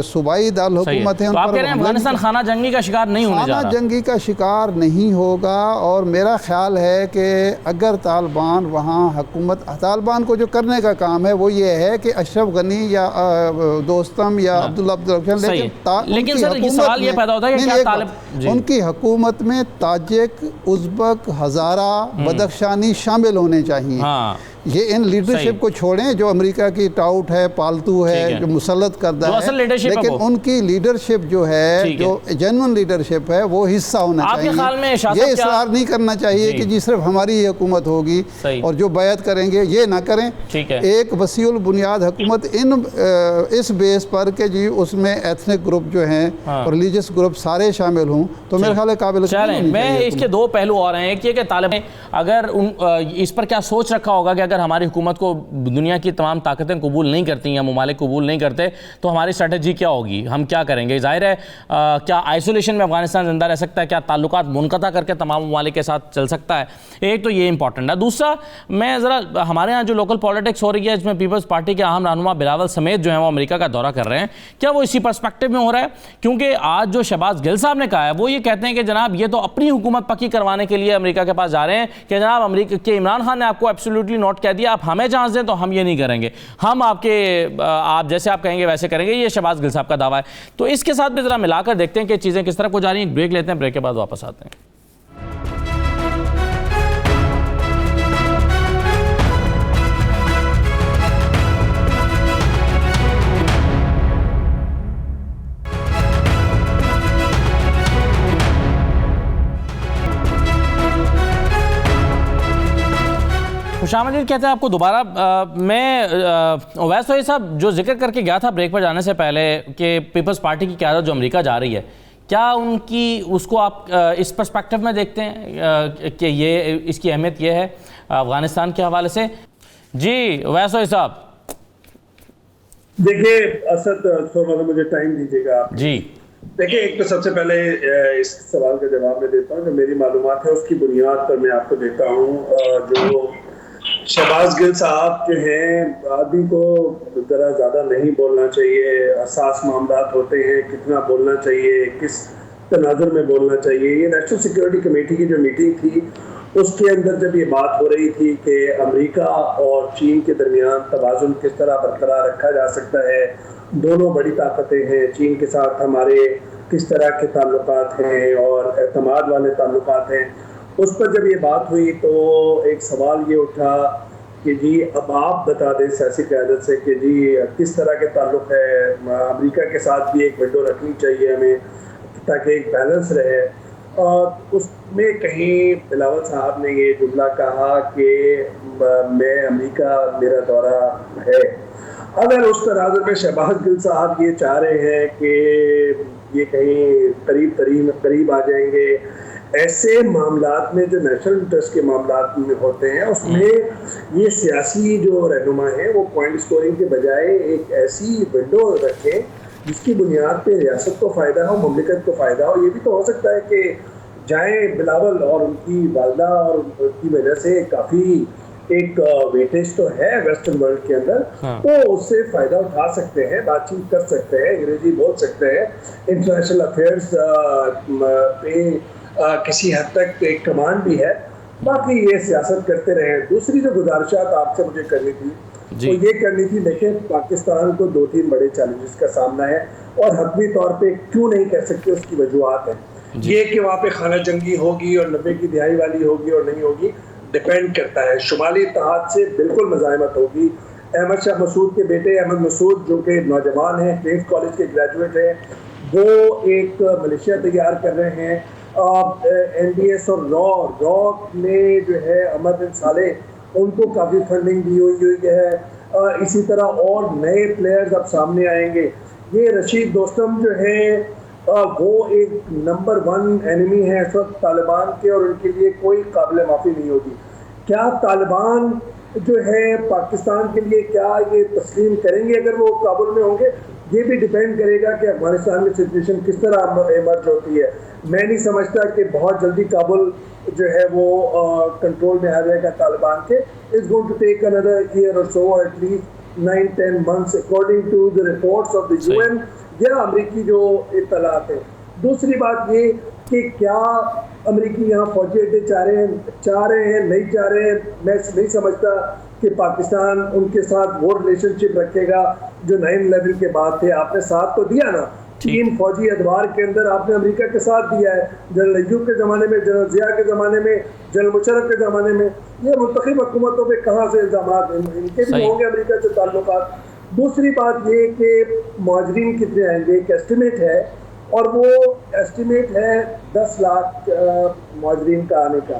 सूबाई दाल हुकूमत है, तो आप कह रहे हैं अफगानिस्तान खाना जंगी का शिकार नहीं होने जा रहा? खाना जंगी का शिकार नहीं होगा। और मेरा ख्याल है कि अगर तालिबान वहाँ हुकूमत, तालिबान को जो करने का काम है वो ये है कि अशरफ गनी या दोस्तम या अब्दुल्ला अब्दुल, लेकिन सर ये सवाल ये पैदा होता है कि उनकी हुकूमत में ताजिक, उज़्बक, हज़ारा, बदख्शानी शामिल होने चाहिए। ये इन लीडरशिप को छोड़ें जो अमेरिका की टाउट है, पालतू है, जो मुसल्लत करता है, लेकिन उनकी लीडरशिप जो है, जो जेन्युइन लीडरशिप है, वो हिस्सा होना चाहिए। ये इसरार नहीं करना चाहिए कि जी सिर्फ हमारी ही हुकूमत होगी और जो बैत करेंगे ये ना करें। एक वसीउल बुनियाद हुकूमत इस बेस पर कि जी उसमें एथनिक ग्रुप जो हैं और रिलीजियस ग्रुप सारे शामिल हों, तो मेरे ख्याल है काबिल। मैं इसके 2 पहलू और हैं। एक ये कि तालिबान अगर इस पर क्या सोच रखा होगा कि अगर हमारी हुकूमत को दुनिया की तमाम ताकतें कबूल नहीं करती या मुमालिक कबूल नहीं करते तो हमारी स्ट्रेटजी क्या होगी, हम क्या करेंगे? जाहिर है क्या आइसोलेशन में अफगानिस्तान जिंदा रह सकता है? क्या ताल्लुकात मुनक़ता करके तमाम मुमालिक के साथ चल सकता है? एक तो ये इंपॉर्टेंट है। दूसरा, मैं ज़रा हमारे यहाँ जो लोकल पॉलिटिक्स हो रही है, इसमें पीपल्स पार्टी के अहम रहनुमा बिलावल समेत जो है वो अमेरिका का दौरा कर रहे हैं, क्या वो इसी पर्सपेक्टिव में हो रहा है? क्योंकि आज जो शहबाज गिल साहब ने कहा है वो ये कहते हैं कि जनाब ये तो अपनी हुकूमत पक्की करवाने के लिए अमेरिका के पास जा रहे हैं कि जनाब अमेरिका के इमरान खान ने आपको एब्सोल्युटली नोट कह दिया, आप हमें चांस दें तो हम ये नहीं करेंगे, हम आप जैसे आप कहेंगे वैसे करेंगे। ये शहबाज गिल साहब का दावा है। तो इसके साथ भी जरा मिलाकर देखते हैं कि चीज़ें किस तरह को जा रही हैं। ब्रेक लेते हैं, ब्रेक के बाद वापस आते हैं। खुशामदीद कहते हैं आपको दोबारा। मैं ओवैस साहब जो जिक्र करके गया था ब्रेक पर जाने से पहले कि पीपल्स पार्टी की क़यादत जो अमेरिका जा रही है, क्या उनकी उसको आप इस पर्सपेक्टिव में देखते हैं कि ये इसकी अहमियत ये है अफ़गानिस्तान के हवाले से? जी ओवैस साहब। देखिए असद, थोड़ा मुझे टाइम दीजिएगा आप। जी देखिए, एक तो सबसे पहले इस सवाल का जवाब मैं देता हूँ, जो मेरी मालूमात है उसकी बुनियाद पर मैं आपको देता हूँ। जो शहबाज गिल साहब जो हैं, आदमी को ज़रा ज़्यादा नहीं बोलना चाहिए, हसास मामलात होते हैं, कितना बोलना चाहिए, किस तनाजुर में बोलना चाहिए। ये नेशनल सिक्योरिटी कमेटी की जो मीटिंग थी उसके अंदर जब ये बात हो रही थी कि अमेरिका और चीन के दरमियान तवाज़ुन किस तरह बरकरार रखा जा सकता है, दोनों बड़ी ताकतें हैं, चीन के साथ हमारे किस तरह के ताल्लुकात हैं और एतमाद वाले ताल्लुकात हैं, उस पर जब ये बात हुई तो एक सवाल ये उठा कि जी अब आप बता दें सियासी क़यादत से कि जी किस तरह के ताल्लुक़ है, अमेरिका के साथ भी एक विंडो रखनी चाहिए हमें ताकि एक बैलेंस रहे। और उसमें कहीं बिलावल साहब ने ये जुमला कहा कि मैं अमेरिका मेरा दौरा है। अगर उस तनाजुर में शहबाज गिल साहब ये चाह रहे हैं कि ये कहीं करीब आ जाएंगे, ऐसे मामलात में जो नेशनल इंटरेस्ट के मामलात में होते हैं उसमें ये सियासी जो रहनुमा है वो पॉइंट स्कोरिंग के बजाय एक ऐसी विंडो रखें जिसकी बुनियाद पे रियासत को फ़ायदा हो, मुमलिकत को फ़ायदा हो। ये भी तो हो सकता है कि जाएँ बिलावल और उनकी वालदा और उनकी वजह से काफ़ी एक वेटेज तो है वेस्टर्न वर्ल्ड के अंदर, तो उससे फ़ायदा उठा सकते हैं, बातचीत कर सकते हैं, अंग्रेजी बोल सकते हैं, इंटरनेशनल अफेयर्स पे किसी हद तक एक कमांड भी है। बाकी ये सियासत करते रहे। दूसरी जो गुजारिशात आपसे मुझे करनी थी तो ये करनी थी, देखिए पाकिस्तान को 2-3 बड़े चैलेंजेस का सामना है और हतमी तौर पे क्यों नहीं कह सकते उसकी वजूहत है। ये कि वहाँ पे खाना जंगी होगी और 90 की दिहाई वाली होगी और नहीं होगी, डिपेंड करता है। शुमाली इत्तेहाद से बिल्कुल मज़ाहमत होगी, अहमद शाह मसूद के बेटे अहमद मसूद जो कि नौजवान हैं, क्वींस कॉलेज के ग्रेजुएट हैं, वो एक मिलिशिया तैयार कर रहे हैं। NDS और रॉ में जो है अहमद बिन सालेह, उनको काफ़ी फंडिंग दी हुई है। इसी तरह और नए प्लेयर्स अब सामने आएंगे। ये रशीद दोस्तम जो है वो एक नंबर 1 एनिमी है इस वक्त तालिबान के, और उनके लिए कोई काबिल माफ़ी नहीं होगी। क्या तालिबान जो है पाकिस्तान के लिए क्या ये तस्लीम करेंगे अगर वो काबुल में होंगे? ये भी डिपेंड करेगा कि अफगानिस्तान में सिचुएशन किस तरह इमर्ज होती है। मैं नहीं समझता कि बहुत जल्दी काबुल जो है वो कंट्रोल में आ जाएगा तालिबान के। It's going to take another year or so, at least 9-10 months according to the reports of the UN या अमरीकी जो इत्तलात है। दूसरी बात ये कि क्या अमरीकी यहाँ फौजी अड्डे चाह रहे हैं नहीं चाह रहे हैं, मैं नहीं समझता कि पाकिस्तान उनके साथ वो रिलेशनशिप रखेगा जो 9/11 के बाद थे। आपने साथ तो दिया ना, 3 फौजी अदवार के अंदर आपने अमेरिका के साथ दिया है, जनरल अय्यूब के ज़माने में, जनरल ज़िया के ज़माने में, जनरल मुशर्रफ के ज़माने में। ये मुंतखब हुकूमतों पे कहाँ से इल्ज़ामात इनके भी होंगे अमेरिका से ताल्लुकात। दूसरी बात ये कि मुहाजिरीन कितने आएंगे, एक एस्टिमेट है, और वो एस्टिमेट है 10 लाख मुहाजिरीन का आने का,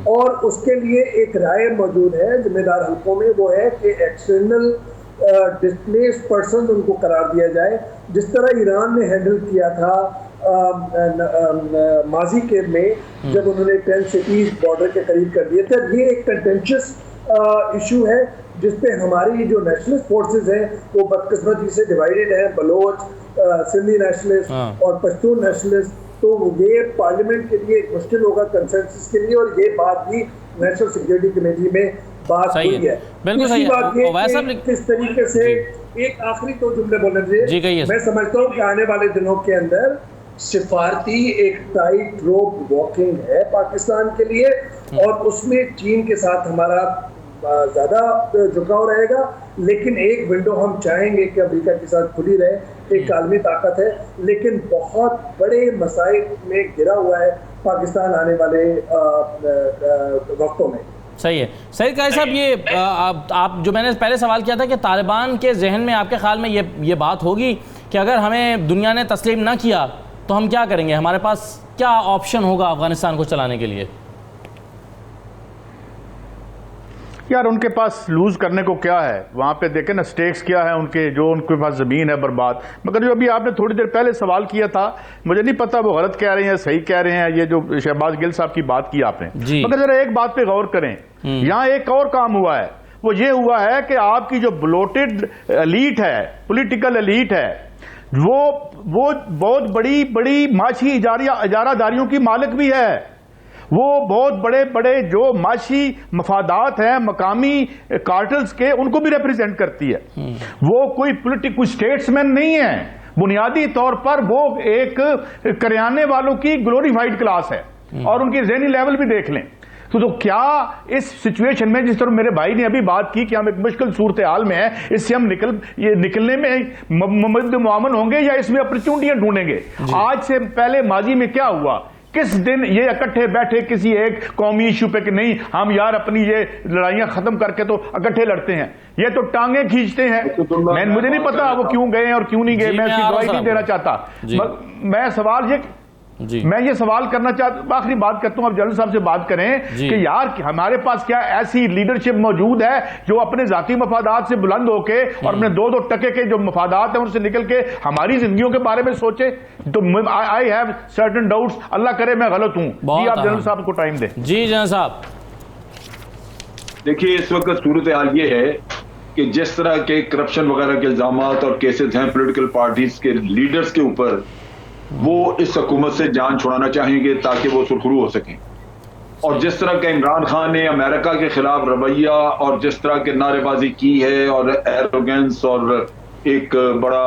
और उसके लिए एक राय मौजूद है जिम्मेदार हल्कों में, वो है कि एक्सटर्नल डिस्प्लेस्ड पर्सन उनको करार दिया जाए, जिस तरह ईरान ने हैंडल किया था माजी के में जब उन्होंने 10 सिटीज बॉर्डर के करीब कर दिए थे। ये एक कंटेंशियस इशू है जिसपे हमारी जो नेशनलिस्ट फोर्सेस हैं वो बदकिस्मती से डिवाइडेड है, बलोच, सिंधी नेशनलिस्ट और पश्तून नेशनलिस्ट। तो ये पार्लियामेंट के लिए मुश्किल होगा कंसेंसस के लिए, और ये बात भी नेशनल सिक्योरिटी कमेटी में बात हुई है। बिल्कुल सही बात ये किस तरीके से, एक आखिरी 2 जुमले बोलने दीजिए। मैं समझता हूँ कि आने वाले दिनों के अंदर सिफारती एक टाइट रोप वॉकिंग है पाकिस्तान के लिए, और उसमें चीन के साथ हमारा ज़्यादा झुकाव रहेगा, लेकिन एक विंडो हम चाहेंगे कि अमेरिका के साथ खुली रहे। एक आलमी ताकत है, लेकिन बहुत बड़े मसाइल में घिरा हुआ है पाकिस्तान आने वाले वक्तों में। सही है, सही कहा साहब। ये आप जो मैंने पहले सवाल किया था कि तालिबान के जहन में आपके ख्याल में ये बात होगी कि अगर हमें दुनिया ने तस्लीम ना किया तो हम क्या करेंगे, हमारे पास क्या ऑप्शन होगा अफगानिस्तान को चलाने के लिए? यार उनके पास लूज करने को क्या है, वहां पे देखें ना स्टेक्स क्या है उनके, जो उनके पास जमीन है बर्बाद। मगर जो अभी आपने थोड़ी देर पहले सवाल किया था, मुझे नहीं पता वो गलत कह रहे हैं सही कह रहे हैं, ये जो शहबाज गिल साहब की बात की आपने, मगर जरा एक बात पे गौर करें, यहाँ एक और काम हुआ है, वो ये हुआ है कि आपकी जो ब्लोटेड एलीट है, पॉलिटिकल एलीट है, वो बहुत बड़ी बड़ी माशी इजारादारियों की मालिक भी है। वो बहुत बड़े बड़े जो माशी मफादात हैं मकामी कार्टल्स के, उनको भी रिप्रेजेंट करती है। वो कोई पॉलिटिकल स्टेट्समैन नहीं है, बुनियादी तौर पर वो एक करियाने वालों की ग्लोरीफाइड क्लास है, और उनकी ज़हनी लेवल भी देख लें। तो क्या इस सिचुएशन में, जिस तरह मेरे भाई ने अभी बात की कि हम एक मुश्किल सूरत हाल में है, इससे हम निकलने में मुआमन होंगे या इसमें अपॉर्चुनिटियां ढूंढेंगे? आज से पहले माजी में क्या हुआ, किस दिन ये इकट्ठे बैठे किसी एक कौमी इशू पे कि नहीं हम यार अपनी ये लड़ाइयां खत्म करके तो इकट्ठे लड़ते हैं, ये तो टांगे खींचते हैं। मुझे नहीं पता वो क्यों गए और क्यों नहीं गए, मैं इसकी गवाही नहीं देना चाहता। मैं ये सवाल करना चाहता, आखिरी बात करता हूं, अब जनरल साहब से बात करें कि यार हमारे पास क्या ऐसी लीडरशिप मौजूद है जो अपने जाती मफादात से बुलंद होके और अपने 2-2 टके के जो मफादात हैं उनसे निकल के हमारी जिंदगियों के बारे में सोचे? तो आई हैव सर्टेन डाउट्स, अल्लाह करे मैं गलत हूं। जी आप जनरल साहब को टाइम दें। जी जनरल साहब। देखिए इस वक्त सूरत हाल ये है कि जिस तरह के करप्शन वगैरह के इल्जामात और केसेस हैं पॉलिटिकल पार्टीज के लीडर्स के ऊपर, वो इस हुकूमत से जान छुड़ाना चाहेंगे ताकि वो सुरखरू हो सकें। और जिस तरह का इमरान खान ने अमेरिका के खिलाफ रवैया और जिस तरह के नारेबाजी की है और एरोगेंस और एक बड़ा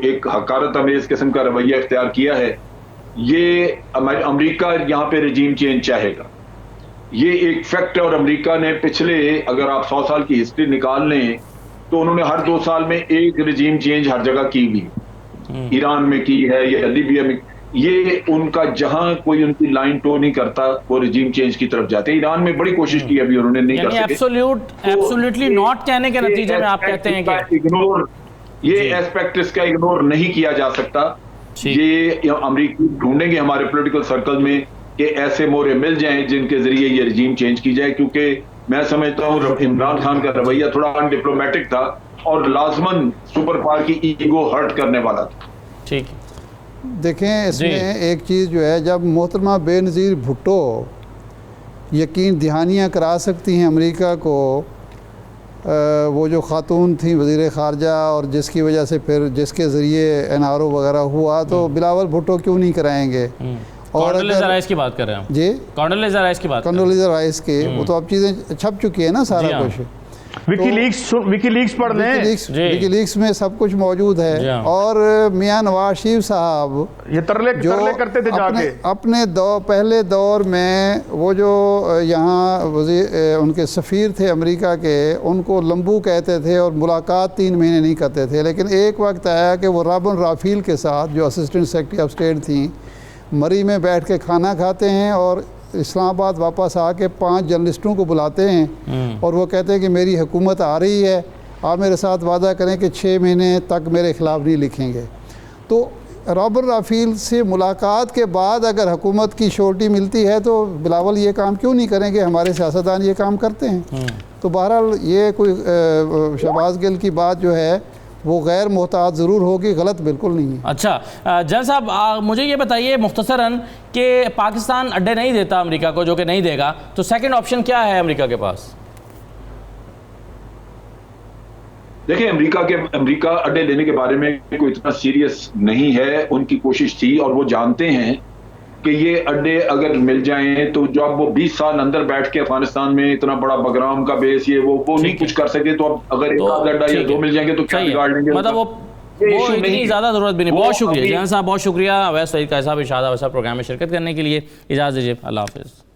एक हकारत अमेज किस्म का रवैया इख्तियार किया है, ये अमेरिका यहाँ पे रजीम चेंज चाहेगा, ये एक फैक्ट है। और अमेरिका ने पिछले, अगर आप 100 साल की हिस्ट्री निकाल लें तो उन्होंने हर 2 साल में एक रजीम चेंज हर जगह की हुई, ईरान में की है या लीबिया में, ये उनका जहां कोई उनकी लाइन टो नहीं करता वो रिजीम चेंज की तरफ जाते हैं। ईरान में बड़ी कोशिश की, अभी उन्होंने नहीं कर सके। एब्सोल्युटली नॉट कहने के नतीजे में आप कहते हैं कि इग्नोर, ये एस्पेक्ट इसका इग्नोर नहीं किया जा सकता। ये अमेरिकी ढूंढेंगे हमारे पॉलिटिकल सर्कल में कि ऐसे मोरे मिल जाएं जिनके जरिए ये रिजीम चेंज की जाए, क्योंकि मैं समझता हूं इमरान खान का रवैया थोड़ा अनडिप्लोमेटिक था और लाजमन सुपर पावर की ईगो हर्ट करने वाला था। ठीक, देखें इसमें एक चीज़ जो है, जब मोहतरमा बेनज़ीर भुट्टो यकीन दहानियाँ करा सकती हैं अमेरिका को, वो जो खातून थी वज़ीर ख़ारजा और जिसकी वजह से फिर जिसके ज़रिए NRO वगैरह हुआ, तो बिलावल भुट्टो क्यों नहीं कराएंगे। और कॉन्डोलेज़ा राइस की बात कर रहे हैं जी, कॉन्डोलेज़ा राइस की बात, कॉन्डोलेज़ा राइस के, वो तो अब चीज़ें छप चुकी है ना सारा कुछ। विकीलीक्स पढ़ लें, विकीलीक्स में सब कुछ मौजूद है। और मियां नवाज शरीफ साहब ये तरले करते थे जाके अपने पहले दौर में, वो जो यहाँ उनके सफ़ीर थे अमेरिका के, उनको लंबू कहते थे और मुलाकात 3 महीने नहीं करते थे। लेकिन एक वक्त आया कि वो रॉबिन राफेल के साथ, जो असिस्टेंट सेक्रेटरी ऑफ स्टेट थी, मरी में बैठ के खाना खाते हैं और इस्लामाबाद वापस आके 5 जर्नलिस्टों को बुलाते हैं और वो कहते हैं कि मेरी हुकूमत आ रही है, आप मेरे साथ वादा करें कि 6 महीने तक मेरे ख़िलाफ़ नहीं लिखेंगे। तो रॉबिन राफेल से मुलाकात के बाद अगर हुकूमत की श्योरिटी मिलती है तो बिलावल ये काम क्यों नहीं करेंगे, हमारे सियासतदान ये काम करते हैं। तो बहरहाल ये कोई शहबाज गिल की बात जो है वो गैर मोहतात ज़रूर होगी, गलत बिल्कुल नहीं है। अच्छा जैन साहब, मुझे ये बताइए मुख्तसरन कि पाकिस्तान अड्डे नहीं देता अमेरिका को, जो कि नहीं देगा, तो सेकंड ऑप्शन क्या है अमेरिका के पास? देखिए, अमेरिका अड्डे लेने के बारे में कोई इतना सीरियस नहीं है। उनकी कोशिश थी और वो जानते हैं कि ये अड्डे अगर मिल जाएं तो जब वो 20 साल अंदर बैठ के अफगानिस्तान में इतना बड़ा बगराम का बेस, ये वो नहीं कुछ कर सके, तो अब अगर एक आध अड्डा या 2 मिल जाएंगे तो क्या बिगाड़ लेंगे, मतलब वो इतनी ज़्यादा ज़रूरत भी नहीं। बहुत शुक्रिया जैन साहब, बहुत शुक्रिया। अवैस सईद का साहब इरशाद अवैसा प्रोग्राम में शिरकत करने के लिए। इजाज़त दीजिए, अल्लाह हाफ़िज़।